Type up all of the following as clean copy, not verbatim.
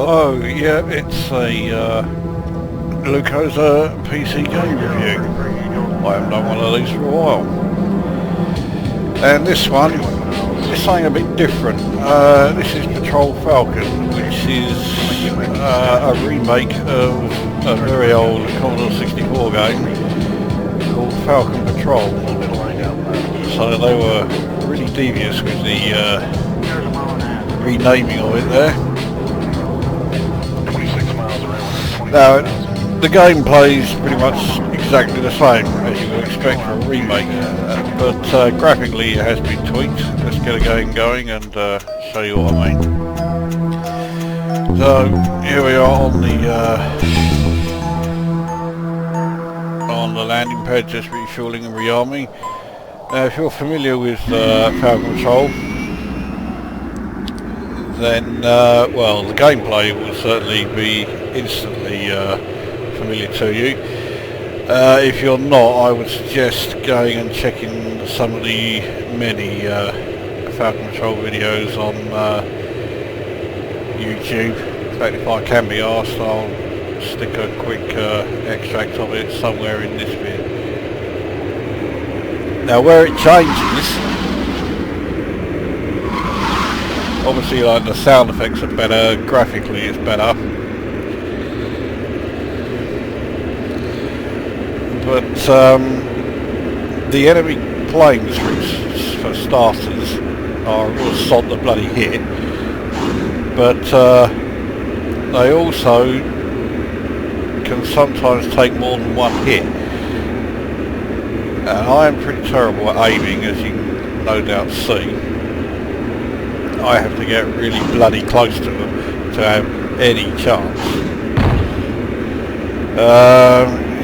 Hello, yeah, it's a Lukozer PC game review. I haven't done one of these for a while. And this one is something a bit different. This is Patrol Falcon, which is a remake of a very old Commodore 64 game called Falcon Patrol. So they were really devious with the renaming of it there. Now, the gameplay is pretty much exactly the same as you would expect for a remake, but graphically it has been tweaked. Let's get a game going and show you what I mean. So here we are on the landing pad, just refueling and rearming. Now, if you're familiar with Falcon Patrol, then well, the gameplay will certainly be instantly familiar to you. If you're not, I would suggest going and checking some of the many Falcon Patrol videos on YouTube. In fact, if I can be asked, I'll stick a quick extract of it somewhere in this vid. Now, where it changes, obviously, like, the sound effects are better, graphically it's better, but the enemy planes, for starters, are a real sod to bloody hit, but they also can sometimes take more than one hit, and I am pretty terrible at aiming, as you can no doubt see. I have to get really bloody close to them to have any chance.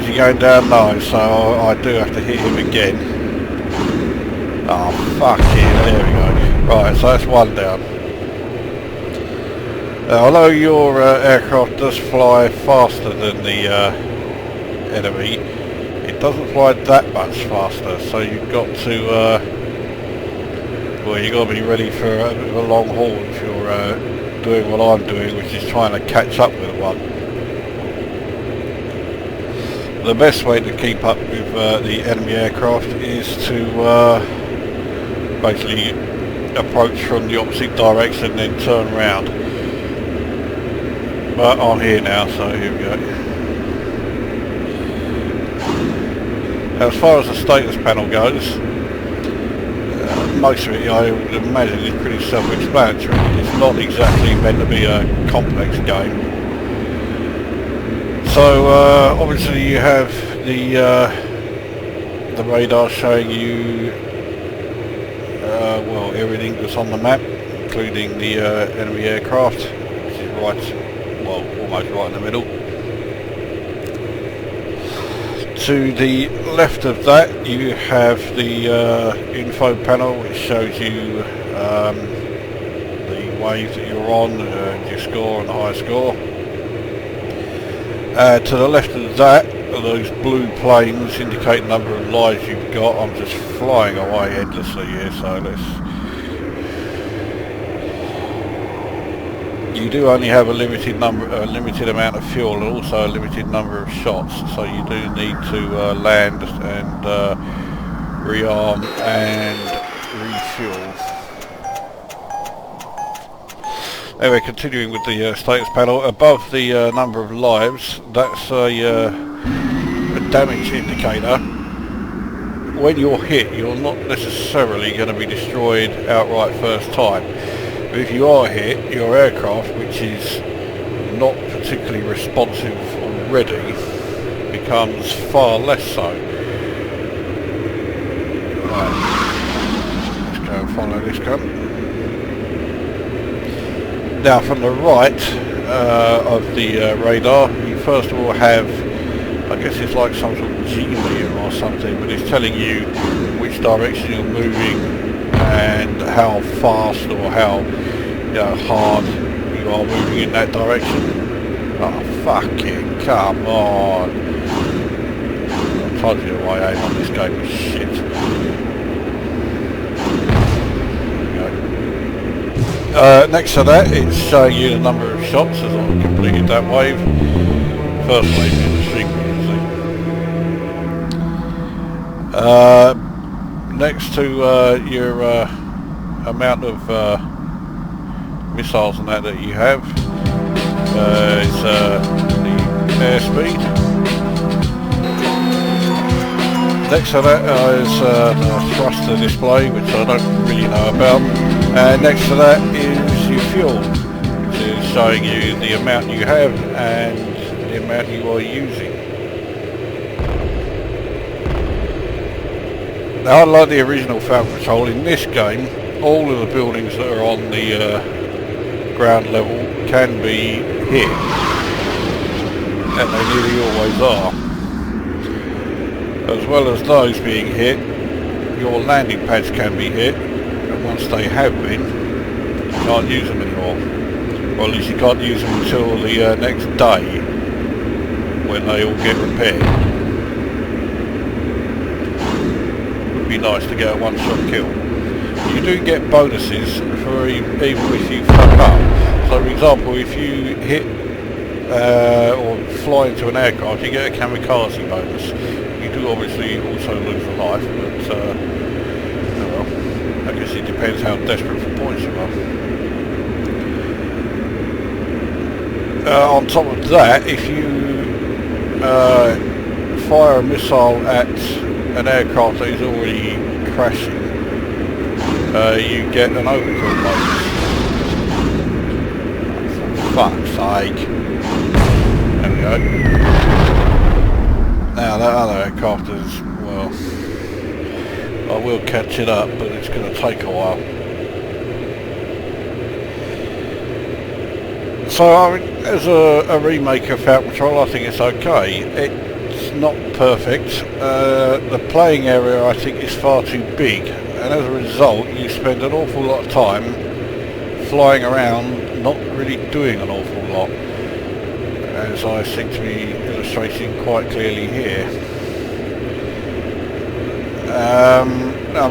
Is he going down? No, so I do have to hit him again. Oh, fuck it, there we go. Right, so that's one down. Although your aircraft does fly faster than the enemy, it doesn't fly that much faster, so you've got to well, you've got to be ready for a bit of a long haul if you're doing what I'm doing, which is trying to catch up with one. The best way to keep up with the enemy aircraft is to basically approach from the opposite direction and then turn around. But I'm here now, so here we go. Now, as far as the status panel goes, most of it, I would imagine, is pretty self-explanatory. It's not exactly meant to be a complex game. So obviously you have the radar showing you well, everything that's on the map, including the enemy aircraft, which is right, well, almost right in the middle. To the left of that you have the info panel, which shows you the waves that you're on, your score and the high score. To the left of that are those blue planes indicate the number of lives you've got. I'm just flying away endlessly here, so you do only have a limited amount of fuel and also a limited number of shots, so you do need to land and rearm and refuel. Anyway, continuing with the status panel, above the number of lives, that's a damage indicator. When you're hit, you're not necessarily going to be destroyed outright first time. If you are hit, your aircraft, which is not particularly responsive already, becomes far less so. Right. Let's go and follow this gun. Now, from the right of the radar, you first of all have, I guess it's like some sort of G-meter or something, but it's telling you which direction you're moving and how fast or how hard you are moving in that direction. Oh, fucking come on. I told you why I aim on this game is shit. There we go. Next to that, it's showing you the number of shots as I've completed that wave. First wave in the secret, you see. Next to your amount of missiles and that you have, is the airspeed. Next to that is the thruster display, which I don't really know about. Next to that is your fuel, which is showing you the amount you have and the amount you are using. Now, unlike the original Falcon Patrol, in this game, all of the buildings that are on the ground level can be hit, and they nearly always are. As well as those being hit, your landing pads can be hit, and once they have been, you can't use them anymore. Or at least you can't use them until the next day, when they all get repaired. Would be nice to get a one-shot kill. You do get bonuses for even if you fuck up. So for example, if you hit or fly into an aircraft, you get a kamikaze bonus. You do obviously also lose a life, but oh well, I guess it depends how desperate for points you are. On top of that, if you fire a missile at an aircraft that is already crashing, you get an overkill bonus. For fuck's sake. There we go. Now that other aircraft is, well, I will catch it up, but it's going to take a while. So I mean, as a remake of Falcon Patrol, I think it's okay. It's not perfect. The playing area, I think, is far too big, and as a result you spend an awful lot of time flying around not really doing an awful lot, as I seem to be illustrating quite clearly here. I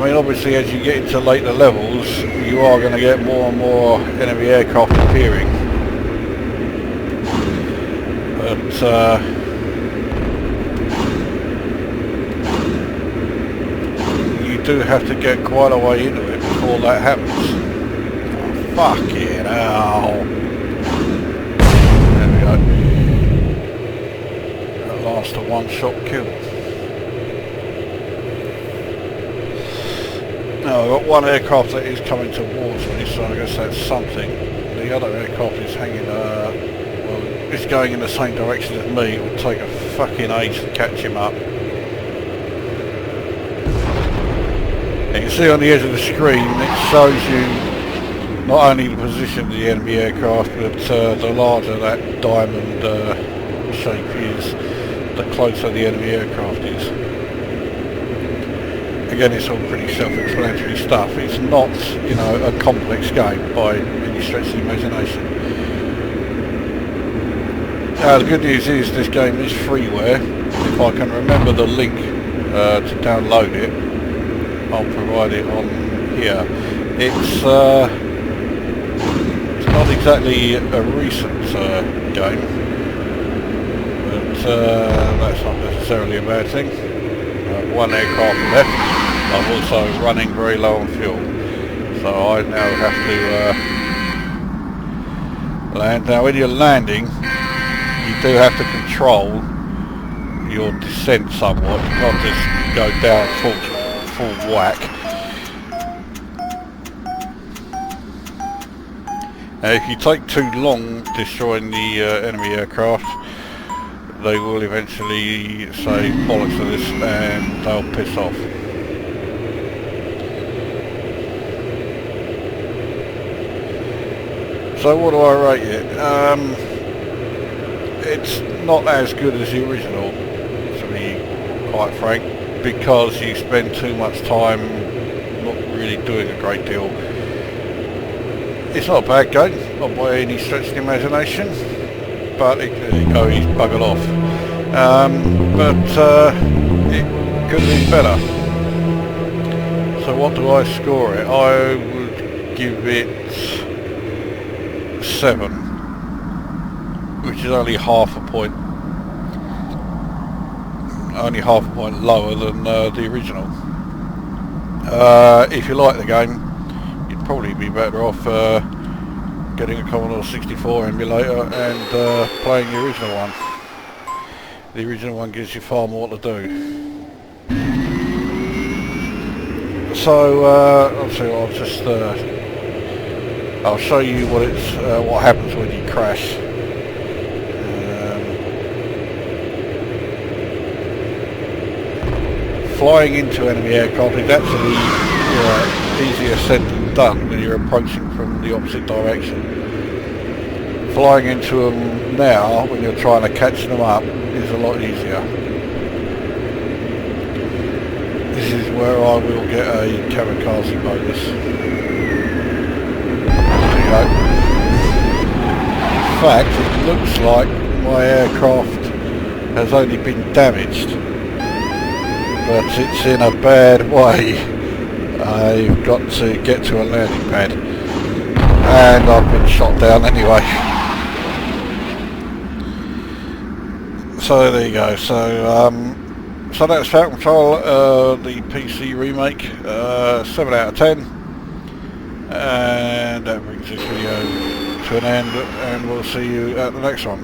mean, obviously as you get into later levels you are going to get more and more enemy aircraft appearing, but you do have to get quite a way into it before that happens. Oh, fucking hell. There we go. At last a one-shot kill. Now I've got one aircraft that is coming towards me, so I guess that's something. The other aircraft is hanging, well, it's going in the same direction as me. It will take a fucking age to catch him up. You can see on the edge of the screen it shows you not only the position of the enemy aircraft, but the larger that diamond shape is, the closer the enemy aircraft is. Again, it's all pretty self-explanatory stuff. It's not, you know, a complex game by any stretch of the imagination. The good news is this game is freeware. If I can remember the link to download it, I'll provide it on here. It's not exactly a recent game, but that's not necessarily a bad thing. One aircraft left. I'm also running very low on fuel, so I now have to land. Now when you're landing, you do have to control your descent somewhat. You can't just go down full whack. Now if you take too long destroying the enemy aircraft, they will eventually say bollocks to this and they'll piss off. So what do I rate it? It's not as good as the original, to be quite frank, because you spend too much time not really doing a great deal. It's not a bad game, not by any stretch of the imagination, but there you go, he's buggered off. But it could have been better. So what do I score it? I would give it X7, which is only half a point lower than the original. If you like the game, you'd probably be better off getting a Commodore 64 emulator and playing the original one. The original one gives you far more to do. So I'll show you what happens when you crash. Flying into enemy aircraft is actually easier said than done when you're approaching from the opposite direction. Flying into them now, when you're trying to catch them up, is a lot easier. This is where I will get a kamikaze bonus. There you go. In fact, it looks like my aircraft has only been damaged, but it's in a bad way. I've got to get to a landing pad, and I've been shot down anyway. So there you go. So that's Falcon Patrol, the PC remake, 7 out of 10, and that brings this video to an end, and we'll see you at the next one.